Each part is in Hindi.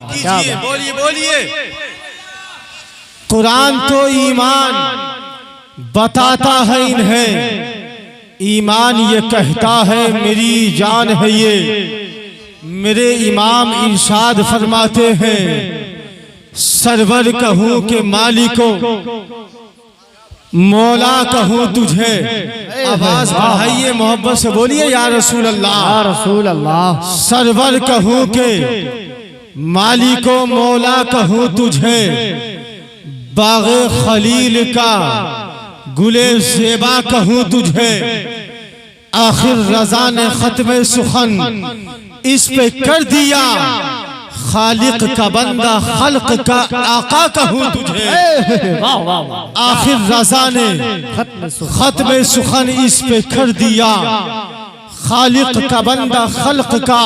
कीजिए, बोलिए बोलिए। कुरान तो ईमान बताता है इन्हें, ईमान ये कहता है मेरी जान है ये। मेरे इमाम इरशाद फरमाते हैं, सरवर कहूँ के मालिको मौला कहूँ तुझे। आवाज बढ़ाइए, मोहब्बत से बोलिए या रसूल अल्लाह, या रसूल अल्लाह। सरवर कहूँ के मालिको मौला कहूँ तुझे, बाग़े खलील का गुले ज़ेबा कहूँ तुझे। आखिर रज़ा ने ख़त्म सुखन इस पे कर दिया, खालिक का बंदा खल्क का आका कहूँ तुझे। आखिर रज़ा ने ख़त्म सुखन इस पे कर दिया, खालिक का बंदा खल्क का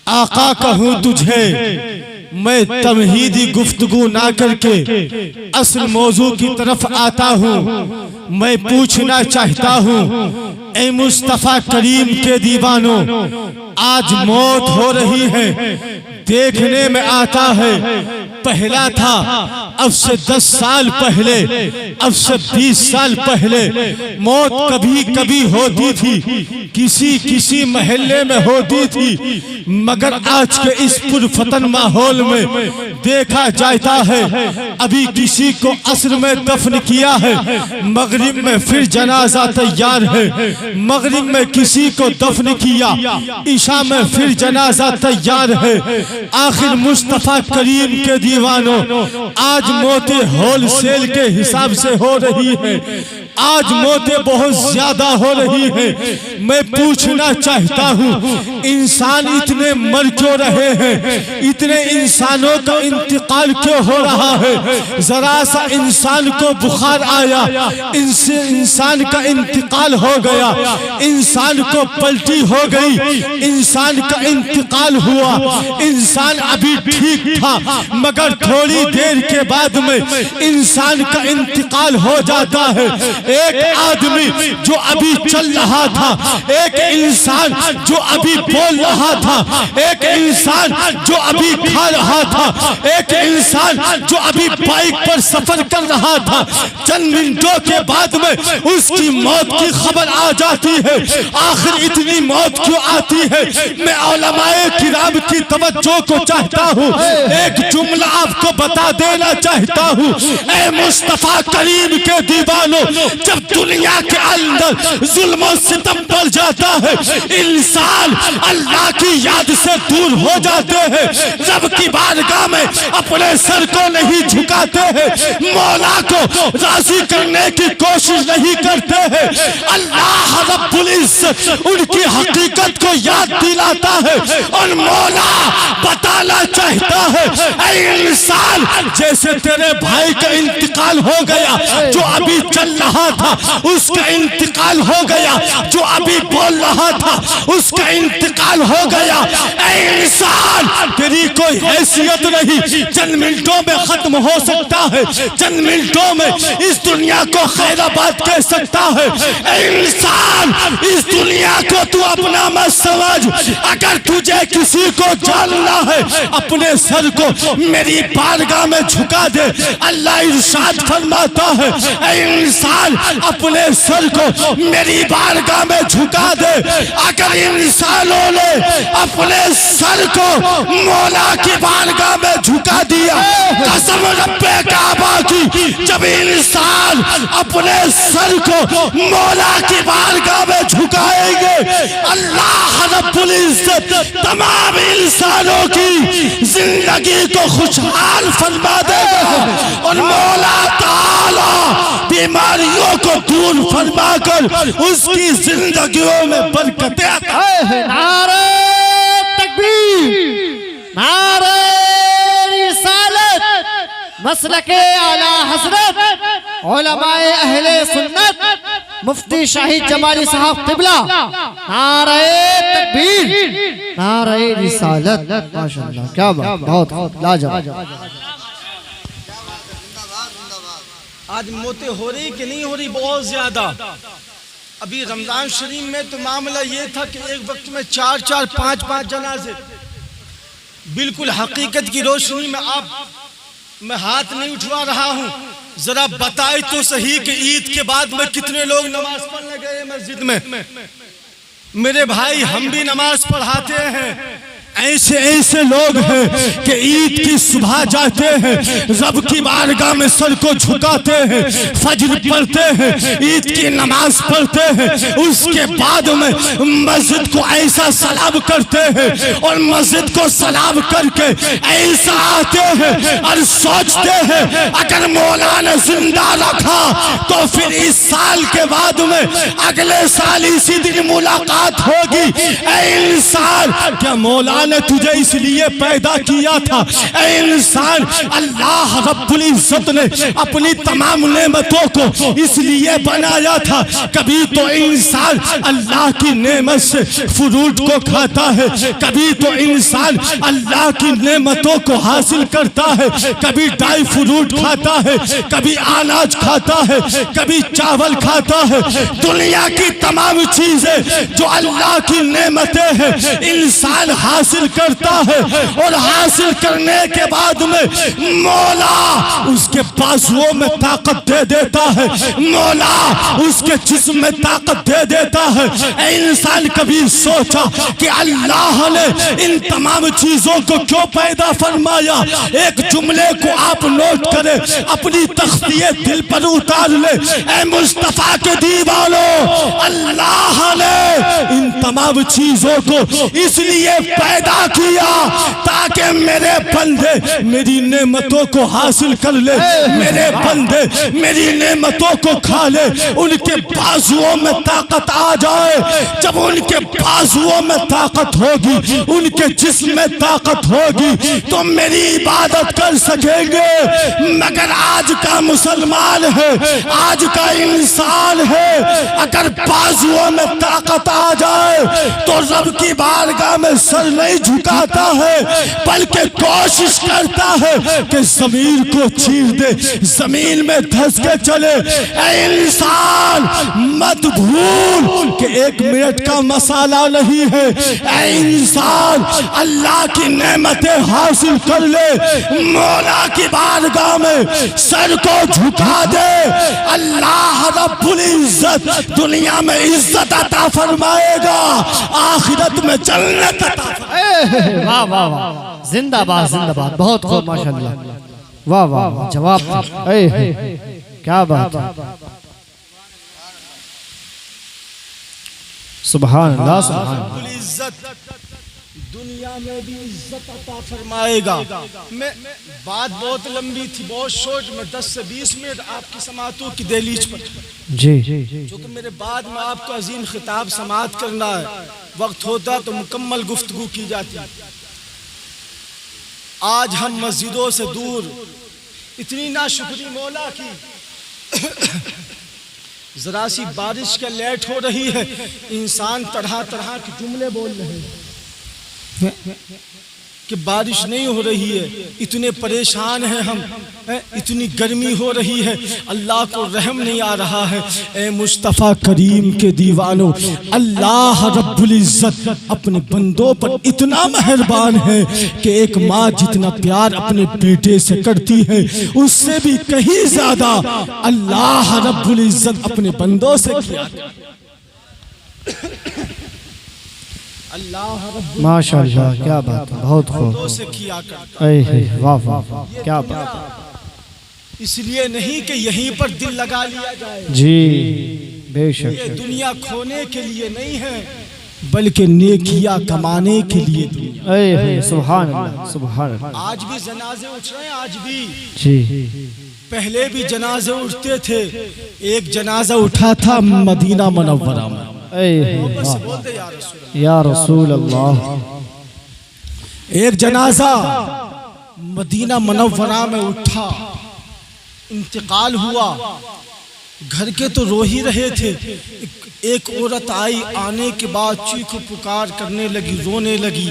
आका कहूँ तुझे। मैं तमहीदी गुफ्तगू ना करके असल मौजू की तरफ आता हूँ। मैं पूछना चाहता हूँ, ए मुस्तफ़ा करीम के दीवानों, आज मौत हो रही है, देखने में आता है पहला था अब से 10 साल पहले, अब से 20 साल पहले मौत कभी कभी होती थी, किसी किसी महल्ले में होती थी, मगर आज के इस पुरफतन माहौल में देखा जाता है अभी किसी को असर में दफन किया है, मगरिब में फिर जनाजा तैयार है, मगरिब में किसी को दफन किया, ईशा में फिर जनाजा तैयार है। आखिर मुस्तफ़ा करीम के दीवानों, आज मौतें होलसेल के हिसाब से हो रही है, आज मौतें बहुत ज्यादा हो रही है। मैं पूछना चाहता हूँ, इंसान इतने मर क्यों रहे हैं, इतने इंसानों का इंतकाल क्यों हो रहा है। जरा सा इंसान को बुखार आया, इनसे इंसान का इंतकाल हो गया, इंसान को पलटी हो गई, इंसान का इंतकाल हुआ। इंसान अभी ठीक था, मगर थोड़ी देर के बाद में इंसान का इंतकाल हो जाता है। एक आदमी जो अभी चल रहा था, एक इंसान जो अभी बोल रहा था, एक इंसान जो अभी खा रहा था, एक इंसान जो अभी बाइक पर सफर कर रहा था, चंद मिनटों के बाद में उसकी मौत की खबर आ जाती है। आखिर इतनी मौत क्यों आती है? मैं उलमाए किराम की तवज्जो को चाहता हूँ, एक जुमला आपको बता देना चाहता हूँ। ऐ मुस्तफा करीम के दीवानों, जब दुनिया के अंदर जुल्म और सितम बढ़ जाता है, इंसान अल्लाह की याद से दूर हो जाते हैं, रब की बारगाह में अपने सर को नहीं झुकाते हैं, मौला को राजी करने की कोशिश नहीं करते हैं। अल्लाह रब्बुल इज्जत उनकी हकीकत को याद दिलाता है और मौला बताना चाहता है, ऐ इंसान, जैसे तेरे भाई का इंतकाल हो गया, जो अभी चल रहा था उसका इंतकाल हो गया, जो अभी बोल रहा था उसका इंतकाल हो गया। ऐ इंसान, तेरी कोई हैसियत नहीं, चंद मिनटों में खत्म हो सकता है, चंद मिनटों में इस दुनिया को खैराबाद कह सकता है। ऐ इंसान, इस दुनिया को तू अपना मत समझ, अगर तुझे किसी को जानना है अपने सर को मेरी बारगाह में झुका दे। अल्लाह इरशाद फरमाता है, ऐ इंसान, अपने सर को मेरी बारगाह में झुका दे। अगर इंसानों ने अपने सर को मौला की बारगाह में झुका दिया, कसम रब्बे काबा की, जब इंसान अपने सर को मौला की बारगाह में झुकाएंगे, अल्लाह रब्बुल इज्जत तमाम इंसानों की जिंदगी को खुशहाल फरमा देगा और मौला ताला बीमारियों को दूर फरमा कर उसकी जिंदगियों में बरकतें अता है। नारे तकबीर, नारे रिसालत, मसलके आला हजरत उलमाए अहले सुन्नत मुफ्ती शाहिद जमाली साहब क़िबला। नारे तकबीर, नारे रिसालत। माशाअल्लाह, क्या बात, बहुत लाजवाब। आज मौतें हो रही कि नहीं हो रही? बहुत ज्यादा। अभी रमजान शरीफ में तो मामला ये था कि एक वक्त में 4-4, 5-5 जनाजे, बिल्कुल हकीकत की रोशनी में मैं हाथ नहीं उठवा रहा हूँ। जरा बताए तो सही कि ईद के बाद में कितने लोग नमाज पढ़ने गए मस्जिद में। मेरे भाई, हम भी नमाज पढ़ाते हैं। ऐसे ऐसे लोग हैं कि ईद की सुबह जाते हैं, रब की बारगाह में सर को झुकाते हैं, फजर पढ़ते हैं, ईद की नमाज पढ़ते हैं, उसके बाद में मस्जिद को ऐसा सलाम करते हैं और मस्जिद को सलाम करके ऐसा आते हैं और सोचते हैं अगर मौला ने जिंदा रखा तो फिर इस साल के बाद में अगले साल इसी दिन मुलाकात होगी। ऐ इंसान, क्या मौला ने तुझे इसलिए पैदा किया था? ऐ इंसान, अल्लाह रब्बुल इज्जत ने अपनी तमाम नेमतों को इसलिए बनाया था। कभी तो इंसान अल्लाह की नेमत से फ्रूट को खाता है, कभी तो इंसान अल्लाह की नेमतों को हासिल करता है, कभी ड्राई फ्रूट खाता है, कभी अनाज खाता है, कभी चावल खाता है। दुनिया की तमाम चीजें जो अल्लाह की नेमतें हैं इंसान हासिल करता है और हासिल करने के बाद में मौला उसके बाजुओं में ताकत दे देता है, मौला उसके जिस्म में ताकत दे देता है। इंसान कभी सोचा कि अल्लाह ने इन तमाम चीजों को क्यों पैदा फरमाया? एक जुमले को आप नोट करें, अपनी तख्तिए दिल पर उतार ले। ऐ मुस्तफा के दीवानों, अल्लाह ने इन तमाम चीजों को इसलिए पैदा किया ताकि मेरे बंदे मेरी नेमतों को हासिल कर ले, मेरे बंदे मेरी नेमतों को खा ले, उनके बाजुओं में ताकत आ जाए। जब उनके बाजुओं में ताकत होगी, उनके जिस्म में ताकत होगी तो मेरी इबादत कर सकेंगे। मगर आज का मुसलमान है, आज का इंसान है, अगर बाजुओं में ताकत आ जाए तो रब की बारगाह में सर नहीं झुकाता है, बल्कि कोशिश करता है कि जमीन को चीर दे, जमीन में धंस के चले। ऐ इंसान, मत भूल कि 1 मिनट का मसाला नहीं है। ऐ इंसान, अल्लाह की नेमतें हासिल कर ले, मौला की बारगाह में सर को झुका दे। अल्लाह रब्बुल इज्जत दुनिया में इज्जत अता फरमाएगा, आखिरत में जन्नत अता फरमाएगा। वाह वाह वाह, जिंदाबाद जिंदाबाद, बहुत खूब माशाल्लाह, वाह वाह वाह, जवाब क्या बात है। सुभान अल्लाह, सुभान अल्लाह। इज्जत दुनिया में भी इज्जत अता फरमाएगा। मैं बात बहुत लंबी थी, बहुत शॉर्ट में 10 से 20 मिनट आपकी समातों की दहलीज पर जी, क्योंकि मेरे बाद में आपको अजीम खिताब समात करना है। वक्त होता तो मुकम्मल गुफ्तगू की जाती। आज हम मस्जिदों से दूर, इतनी नाशुक्री मौला की, जरा सी बारिश का लेट हो रही है, इंसान तरह तरह के जुमले बोल रहे हैं कि बारिश नहीं हो रही है, इतने परेशान हैं हम, इतनी गर्मी हो रही है, अल्लाह को रहम नहीं आ रहा है। ए मुस्तफ़ा करीम के दीवानों, अल्लाह रब्बुल इज्जत अपने बंदों पर इतना मेहरबान है कि एक माँ जितना प्यार अपने बेटे से करती है उससे भी कहीं ज्यादा अल्लाह रब्बुल इज्जत अपने बंदों से किया। माशाअल्लाह, क्या बात है, बहुत खूब, से किया करता। वाह वाह, क्या बात है। इसलिए नहीं कि यहीं पर दिल लगा लिया जाए जी, बेशक, ये दुनिया खोने के लिए नहीं है, बल्कि नेकियां कमाने के लिए दुनिया। सुभान अल्लाह, सुभान अल्लाह। आज भी जनाजे उठ रहे हैं, आज भी जी, पहले भी जनाजे उठते थे। एक जनाजा उठा था मदीना मुनव्वरा में, या रसूल अल्लाह। एक जनाजा मदीना मुनव्वरा में उठा, इंतकाल हुआ। घर के तो रो ही रहे थे, एक औरत आई, आने के बाद चीख पुकार करने लगी, रोने लगी।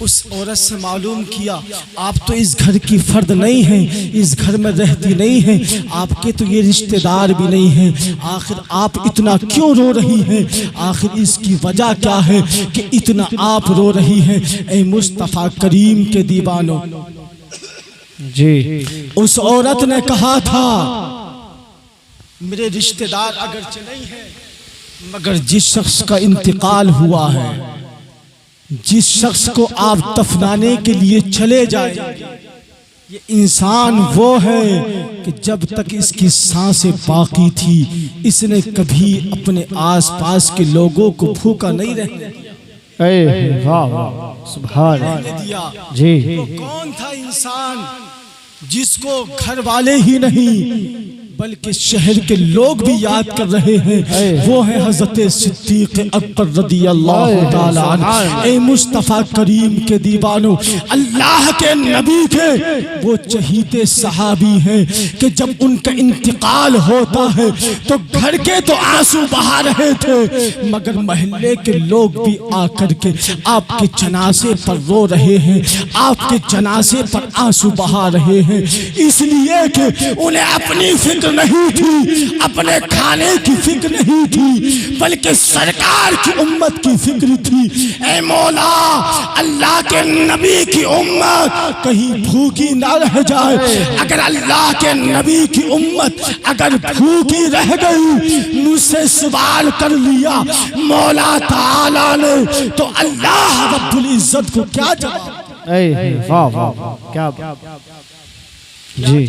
उस औरत से मालूम किया, आप तो इस घर की फर्द नहीं हैं, इस घर में रहती नहीं हैं, आपके तो ये रिश्तेदार भी नहीं हैं, आखिर आप इतना क्यों रो रही हैं? आखिर इसकी वजह क्या है कि इतना आप रो रही हैं? ऐ मुस्तफ़ा करीम के दीवानों जी, उस औरत ने कहा था, मेरे रिश्तेदार अगरचे नहीं हैं, मगर जिस शख्स का इंतकाल हुआ है, जिस शख्स को आप दफनाने के लिए चले जाए, ये इंसान वो है कि जब तक इसकी सांसें बाकी थी इसने कभी अपने आसपास के लोगों को भूखा नहीं रहने वाह वाह सुभान दिया। जी, तो कौन था इंसान जिसको घर वाले ही नहीं बल्कि शहर के लोग भी याद कर रहे हैं? वो है हजरत सिद्दीक अकबर रदियल्लाहु ताला अन्हु। ए मुस्तफ़ा करीम के दीवानों, अल्लाह के नबी के वो चहीते सहाबी हैं कि जब उनका इंतकाल होता है तो घर के तो आंसू बहा रहे थे, मगर मोहल्ले के लोग भी आकर के आपके जनाजे पर रो रहे हैं, आपके जनाजे पर आंसू बहा रहे हैं, इसलिए कि उन्हें अपनी फिक्र नहीं थी, अपने खाने की फिक्र नहीं थी, बल्कि सरकार की उम्मत की फिक्र थी। ऐ मौला, अल्लाह के नबी की उम्मत कहीं भूखी ना रह जाए। अगर अल्लाह के नबी की उम्मत अगर भूखी रह गई, मुझसे सवाल कर लिया मौला ताला ने, तो अल्लाह रब्बुल इज्जत को क्या जवाब? वाह वाह क्या जी,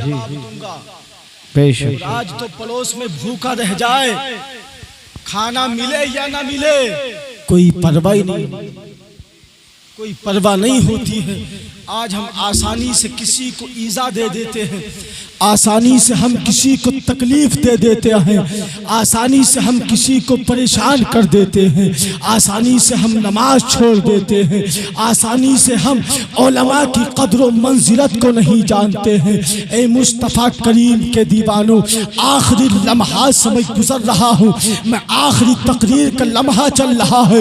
बेशक। आज तो पड़ोस में भूखा रह जाए, खाना मिले या ना मिले कोई परवाह नहीं, कोई परवाह नहीं होती है। आज हम आसानी से किसी को ईजा दे देते हैं, आसानी से हम किसी को तकलीफ दे देते हैं, आसानी से हम किसी को परेशान कर देते हैं, आसानी से हम नमाज छोड़ देते हैं, आसानी से हम उलमा की कद्र व मंजिलत को नहीं जानते हैं। ऐ मुस्तफ़ा करीम के दीवानों, आखिरी लम्हा से मैं गुजर रहा हूँ, मैं आखिरी तकरीर का लम्हा चल रहा है।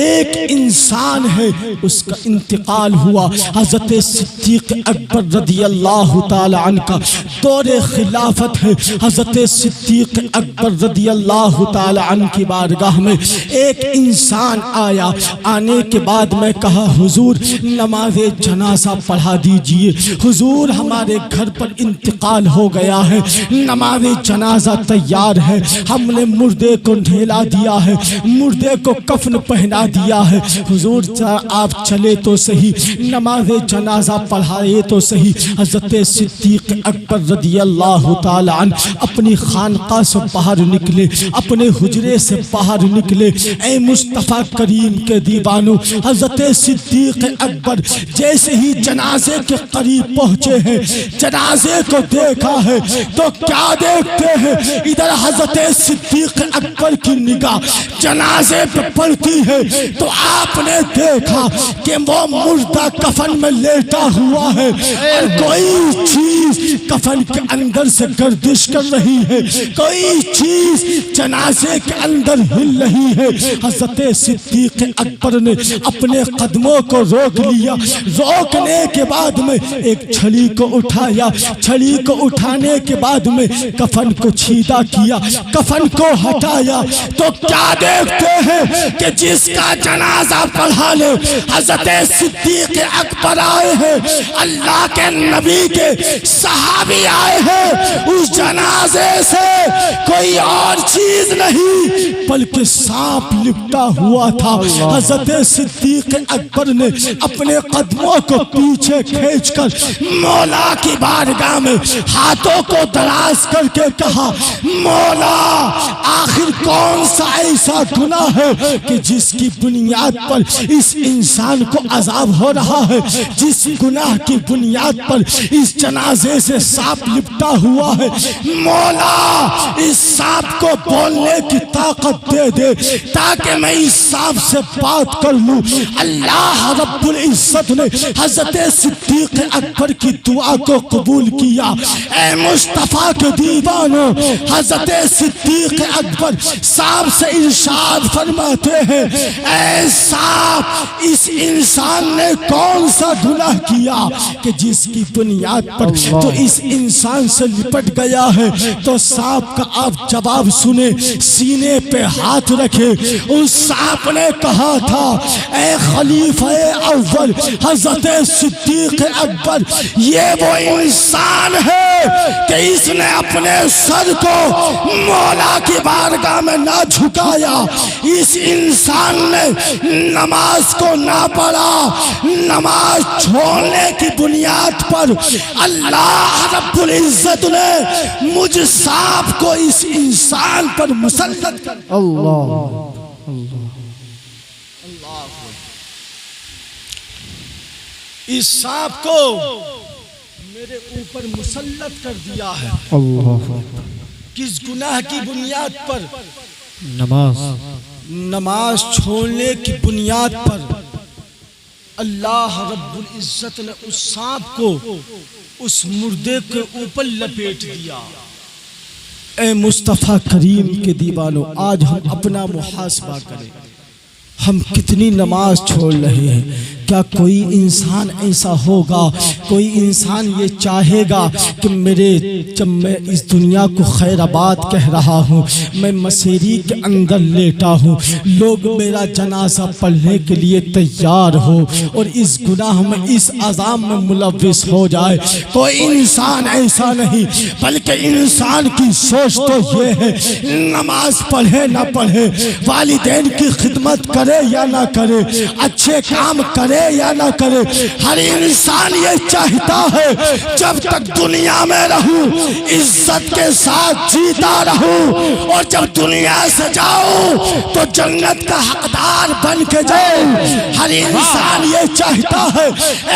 एक इंसान है, उसका इंतकाल हुआ, हज़रत सिद्दीक अकबर रदियल्लाहु ताला अन्हु का दौरे खिलाफत है। हज़रत सिद्दीक अकबर रदियल्लाहु ताला अन्हु की बारगाह में एक इंसान आया। आने के बाद मैं कहा, हुजूर नमाज़े जनाजा पढ़ा दीजिए, हुजूर हमारे घर पर इंतकाल हो गया है, नमाज़े जनाजा तैयार है, हमने मुर्दे को ढेला दिया है, मुर्दे को कफन पहना दिया है, हुजूर आप चले तो सही, नमाज़े जनाजा पढ़ाए तो सही। हज़रत सिद्दीक अकबर रदियल्लाहु ताला अन्हु अपनी खानका से बाहर निकले, अपने हुजरे से बाहर निकले। ऐ मुस्तफ़ा करीम के दीवानों, हज़रत सिद्दीक अकबर जैसे ही जनाजे के करीब पहुँचे हैं, जनाजे को देखा है तो क्या देखते हैं, इधर हज़रत सिद्दीक अकबर की निगाह जनाजे पे पड़ती है तो आपने देखा कि वो मुर्दा कफन में लेटा हुआ है और कोई चीज कफन के अंदर से गर्दिश कर रही है, कोई चीज जनाजे के अंदर हिल रही है। हज़रत सिद्दीक अकबर ने अपने कदमों को रोक लिया, रोकने के बाद में एक छड़ी को उठाया, छड़ी को उठाने के बाद में कफन को छीदा किया, कफन को हटाया तो क्या देखते हैं कि जिसका जनाजा पढ़ाने हज़रत सिद्दीक अकबर आए हैं, अल्लाह के नबी के सहाबी आए हैं, उस जनाजे से कोई और चीज नहीं बल्कि सांप लिपटा हुआ था। हज़रत सिद्दीक अकबर ने अपने कदमों को पीछे खींचकर मौला की बारगाह में हाथों को दराज करके कहा, मौला आखिर कौन सा ऐसा गुनाह है कि जिसकी बुनियाद पर इस इंसान को अजाब हो रहा है, जिस गुनाह की बुनियाद पर इस जनाजे से सांप सांप लिपटा हुआ है। मौला इस सांप को बोलने की ताकत दे दे ताकि मैं इस सांप से बात कर लूं। अल्लाह रब्बुल इज्जत ने हजरत सिद्दीक अकबर की दुआ को कबूल किया। ए मुस्तफा के दीवानों, हजरत सिद्दीक अकबर सांप से इरशाद फरमाते हैं, ए सांप, इस इंसान ने कौन सा गुनाह किया कि जिसकी बुनियाद पर तो इस इंसान से लिपट गया है। तो सांप का आप जवाब सुने, सीने पे हाथ रखे। उस सांप ने कहा था, ए खलीफा अव्वल हजरत सिद्दीक अकबर, ये वो इंसान है कि इसने अपने सर को मौला की बारगाह में ना झुकाया। इस इंसान ने नमाज को ना पढ़ा। नमाज छोड़ने की बुनियाद पर अल्लाह रब्बुल इज्जत ने मुझ सांप को इस इंसान पर मुसल्लत कर। अल्लाह इस सांप को मेरे ऊपर मुसल्लत कर दिया है। अल्लाह किस गुनाह की बुनियाद पर? नमाज छोड़ने की बुनियाद पर अल्लाह रब्बुल इज्जत ने उस सांप को उस मुर्दे के ऊपर लपेट दिया। ए मुस्तफ़ा करीम के दीवानों, आज हम अपना मुहासबा करें, हम कितनी नमाज छोड़ रहे हैं। क्या कोई इंसान ऐसा होगा, कोई इंसान ये चाहेगा कि जब मैं इस दुनिया को खैराबाद कह रहा हूँ, मैं मसेरी के अंदर लेटा हूँ, लोग मेरा जनाजा पढ़ने के लिए तैयार हो और इस गुनाह में, इस अज़ाम में मुलव्विस हो जाए? कोई इंसान ऐसा नहीं, बल्कि इंसान की सोच तो ये है, नमाज पढ़े ना पढ़े, वालिदैन की खिदमत करे या ना करे, अच्छे काम करे या ना करे, हर इंसान ये चाहता है जब तक दुनिया में रहूं इज्जत के साथ जीता रहूं, और जब दुनिया से जाऊं तो जन्नत का हकदार बन के जाऊं। हर इंसान ये चाहता है।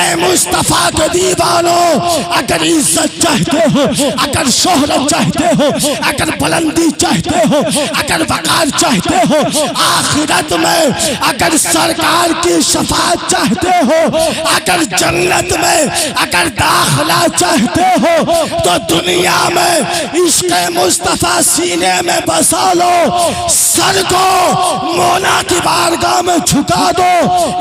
ए मुस्तफा के दीवानों, अगर इज्जत चाहते हो, अगर शोहरत चाहते हो, अगर बुलंदी चाहते हो, अगर वकार चाहते हो, आखिरत में अगर सरकार की शफाअत चाहते हो, अगर जन्नत में अगर दाखिला चाहते हो, तो दुनिया में इश्क़ मुस्तफा सीने में बसा लो, सर को मौला की बारगाह में झुका दो,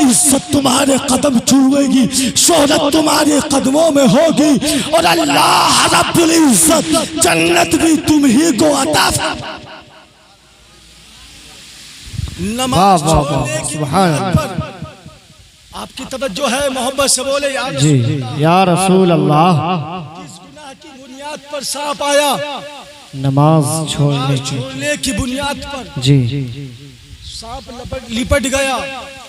इज्जत तुम्हारे कदम छुएगी, शोहरत तुम्हारे कदमों में होगी, और अल्लाह रब्बुल इज्जत जन्नत भी तुम ही को अता। नमाज छोड़ने की बुनियाद पर आपकी तवज्जो है, मोहब्बत से बोले यार जी या रसूल अल्लाह। किस गुनाह की बुनियाद पर सांप आया? नमाज छोड़ने की बुनियाद पर जी सांप लिपट गया।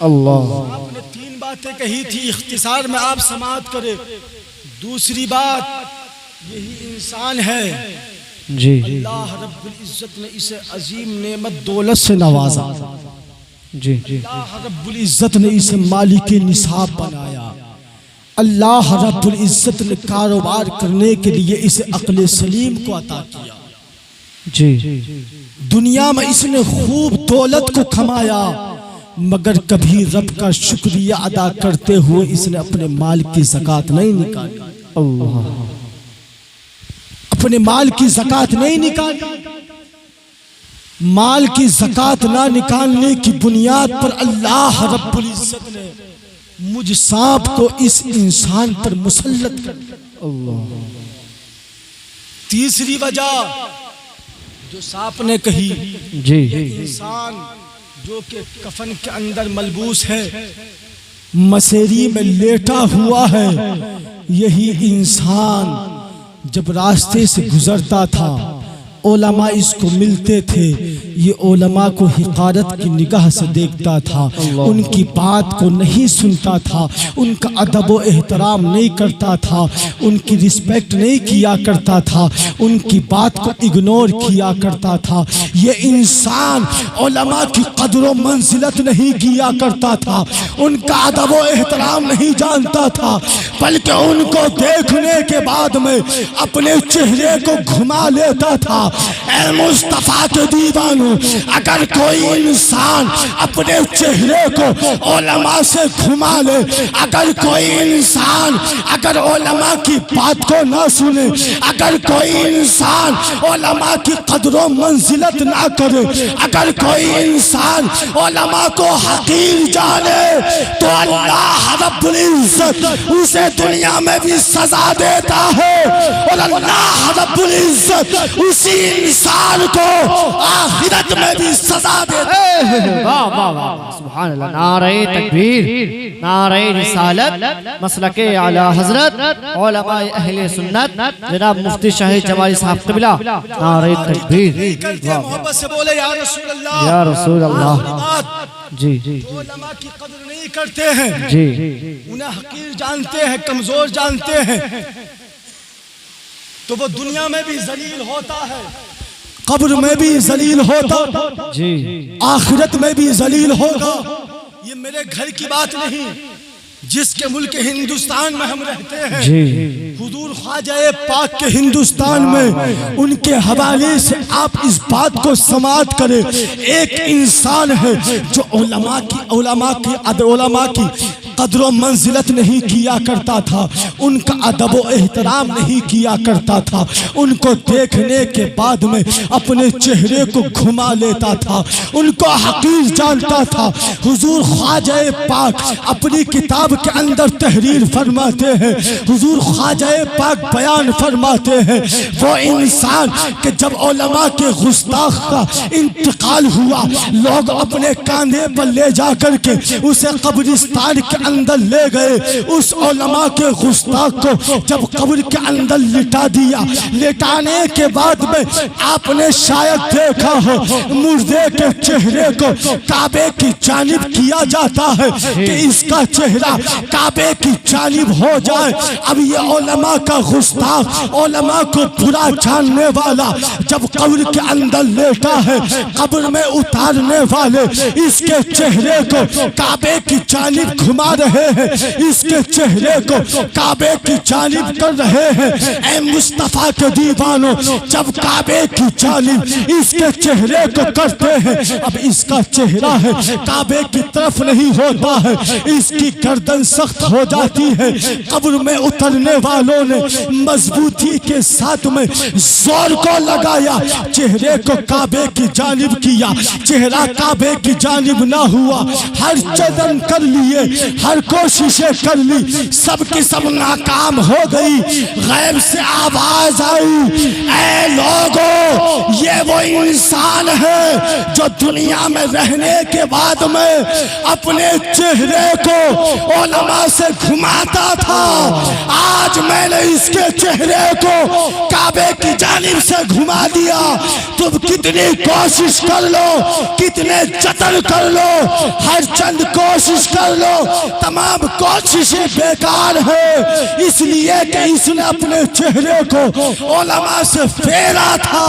अल्लाह, आपने 3 बातें कही थी, इख्तिसार में आप समाअत करें। दूसरी बात, यही इंसान है जी, अल्लाह रब्बुल इज्जत ने इसे अजीम नेमत दौलत से नवाजा। जी अल्लाह रब्बुल इज्जत ने इसे मालिक निसाब बनाया। अल्लाह रब्बुल इज्जत ने कारोबार करने के लिए इसे अक्ल सलीम को अता किया। जी, दुनिया में इसने खूब दौलत को कमाया, मगर कभी रब का शुक्रिया अदा करते हुए इसने अपने माल की ज़कात नहीं निकाली। अल्लाह, अपने माल की ज़कात नहीं निकाली। माल की ज़कात ना निकालने की बुनियाद पर अल्लाह रब्बुल इज्जत ने मुझ सांप को इस इंसान पर मुसल्लत कर दिया। अल्लाह। तीसरी वजह जो सांप ने कही, जी, इंसान जो कि कफन के अंदर मलबूस है, मसेरी में लेटा हुआ है, यही इंसान जब रास्ते से गुजरता था ओलमा इसको मिलते थे, ये ओलमा को हिकारत की निगाह से देखता था, उनकी बात को नहीं सुनता था, उनका अदब व एहतराम नहीं करता था, उनकी रिस्पेक्ट नहीं किया करता था, उनकी बात को इग्नोर किया करता था। ये इंसान ओलमा की कदर व मंजिलत नहीं किया करता था, उनका अदब व एहतराम नहीं जानता था, बल्कि उनको देखने के बाद में अपने चेहरे को घुमा लेता था। ऐ मुस्तफा के दीवानों, अगर कोई इंसान अपने चेहरे को ओलमा से घुमा ले, अगर कोई इंसान अगर ओलमा की बात को ना सुने, अगर कोई इंसान ओलमा की कदरों मंजिलत ना करे, अगर कोई इंसान ओलमा को हकीर जाने, तो अल्लाह रब्बुल इज्जत उसे दुनिया में भी सजा देता है और अल्लाह रब्बुल इज्जत उसी इंसान को आखिरत में भी सजा देता है। वाह वाह वाह, सुभान अल्लाह। नारे तकबीर, नारे रिसालत, मसलके आला हजरत उलमाए अहले सुन्नत जनाब मुफ्ती शाहिद जमाली साहब क़िबला, नारे तकबीर। मोहब्बत से बोले या रसूल अल्लाह, या रसूल अल्लाह। जी जी उलमा की कदर नहीं करते हैं जी, उन्हें हकीर जानते हैं, कमजोर जानते हैं, तो वो दुनिया में भी जलील होता है, कब्र में भी जलील होता जी, आखिरत में भी जलील होगा। ये मेरे घर की बात नहीं, जिसके मुल्क हिंदुस्तान में हम रहते हैं, जी हुजूर ख्वाजा पाक के हिंदुस्तान में उनके हवाले से आप इस बात को समाअत करें। एक इंसान है जो उलमा की कदर व मंजिलत नहीं किया करता था, उनका अदब व एहतराम नहीं किया करता था, उनको देखने के बाद में अपने चेहरे को घुमा लेता था, उनको हकीर जानता था। हुजूर ख्वाजा पाक अपनी किताब के अंदर तहरीर फरमाते हैं, हुजूर ख्वाजा पाक बयान फरमाते हैं, वो इंसान कि जब उलमा के गुस्ताख का इंतकाल हुआ, लोग अपने कांधे पर ले जाकर के उसे कब्रिस्तान के अंदर ले गए। उस उलमा के गुस्ताख को जब कब्र के अंदर लिटा दिया, लिटाने के बाद में आपने शायद देखा हो मुर्दे के चेहरे को काबे की जानिब किया जाता है कि इसका चेहरा काबे की जानिब हो जाए। अब ये उलमा का गुस्ताख, उलमा को बुरा जानने वाला जब कब्र के अंदर लेटा है, कब्र में उतारने वाले इसके चेहरे को काबे की जानिब घुमा रहे हैं, इसके चेहरे को काबे की जानिब कर रहे हैं। ऐ मुस्तफा के दीवानों, जब काबे की जानिब इसके चेहरे को करते हैं, अब इसका चेहरा है काबे की तरफ नहीं होता है, इसकी गर्दन सख्त हो जाती है। कब्र में उतरने वालों ने मजबूती के साथ में जोर को लगाया, चेहरे को काबे की जानिब किया, चेहरा काबे की जानिब ना हुआ। हर चदन कर लिए, हर कोशिशें कर ली, सब की सब नाकाम हो गई। गैब से आवाज आई, ऐ लोगों, ये वो इंसान है जो दुनिया में रहने के बाद में अपने चेहरे को उलमा से घुमाता था, आज मैंने इसके चेहरे को काबे की जानिब से घुमा दिया। तुम कितनी कोशिश कर लो, कितने जतन कर लो, हर चंद कोशिश कर लो, तमाम कोशिशें बेकार है, इसलिए कि इसने अपने चेहरे को उलमा से फेरा था।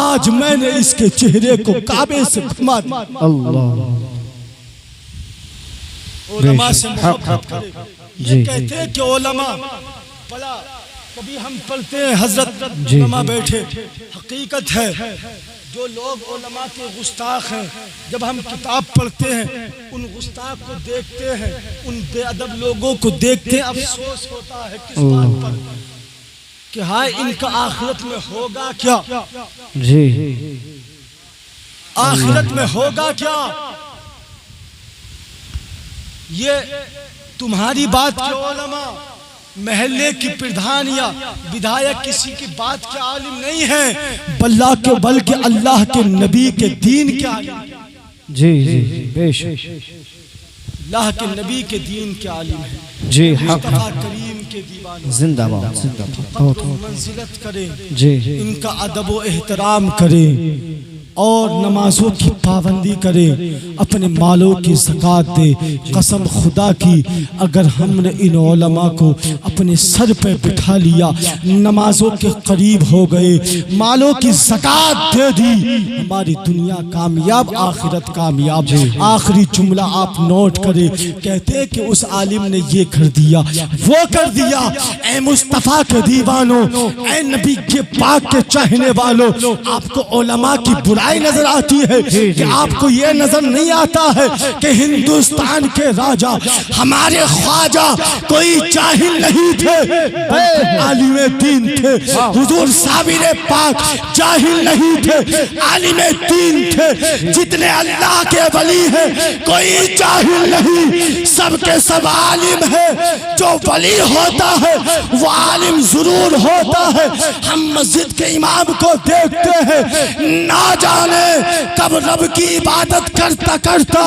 आज मैंने इसके चेहरे को काबे से घुमा दिया। अल्लाह उलमा से मोहब्बत करे। जी। ये कहते हैं कि उलमा भला, कभी हम पढ़ते हैं हजरत जी। उलमा बैठे, हकीकत है जो लोग उलमा के गुस्ताख हैं, जब हम किताब पढ़ते हैं उन गुस्ताख को देखते हैं, उन बेअदब लोगों को देखते हैं, अफसोस होता है किस बात पर कि हाय इनका आखिरत में होगा क्या, जी आखिरत में होगा क्या। ये तुम्हारी बात के उलमा, महल्ले की प्रधान या विधायक किसी की बात के आलिम नहीं है, बल्कि अल्लाह के नबी के दीन के आलिम, जी जी बेशक अल्लाह के नबी के दीन के आलिम है, जी मुस्तफा करीम के के दीवानों, जिंदाबाद जिंदाबाद। कद्र मंजिलत करें, जी इनका अदब व एहतराम करें और नमाजों की पाबंदी करें, अपने मालों की ज़कात दे। कसम खुदा की, अगर हमने इन उलमा को अपने सर पे बिठा लिया, नमाजों के करीब हो गए, मालों की ज़कात दे दी, हमारी दुनिया कामयाब, आखिरत कामयाब। आखिरी जुमला आप नोट करें, कहते हैं कि उस आलिम ने ये कर दिया, वो कर दिया। ए मुस्तफ़ा के दीवानों, ए नबी के पाक के चाहने वालों, आपको उलमा की बुराई नजर आती है कि आपको यह नजर नहीं आता है कि हिंदुस्तान के राजा हमारे ख्वाजा कोई जाहिल नहीं थे, आलिमे दीन थे। हुजूर साबिर पाक जाहिल नहीं थे, आलिमे दीन थे। जितने अल्लाह के वली हैं कोई जाहिल नहीं, सबके सब आलिम है। जो वली होता है वो आलिम जरूर होता है। हम मस्जिद के इमाम को देखते हैं, ना जाने कब रब की इबादत करता करता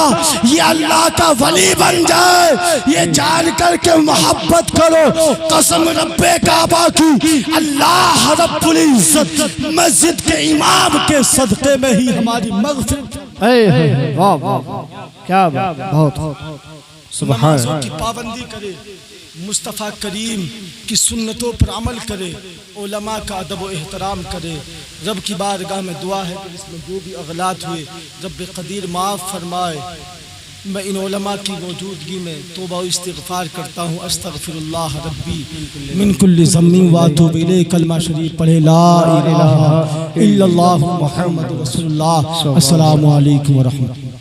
ये अल्लाह का वली बन जाए। ये जान कर के मोहब्बत करो, कसम रब्बे काबा की, अल्लाह रब्बुल इज्जत मस्जिद के इमाम के सदक़े में ही हमारी मग़फ़िरत। वाह वाह, क्या बात, बहुत सुभान नमाज़ों की पाबंदी करे, मुस्तफ़ा करीम की सुन्नतों पर अमल करे, उलमा का अदब व एहतराम करे। रब की बारगाह में दुआ है कि इसमें जो भी अगलात हुए रब कदीर माफ़ फरमाए। मैं इन उलमा की मौजूदगी में तौबा व इस्तिग़फ़ार करता हूँ। अस्तग़फ़िरुल्लाह रब्बी मिन कुल्लि ज़म्बिन व अतूबु इलैह। कलमा शरीफ पढ़े, ला इलाहा इल्लल्लाहु मुहम्मदुर रसूलुल्लाह। अस्सलामु अलैकुम व रहमतुल्लाह।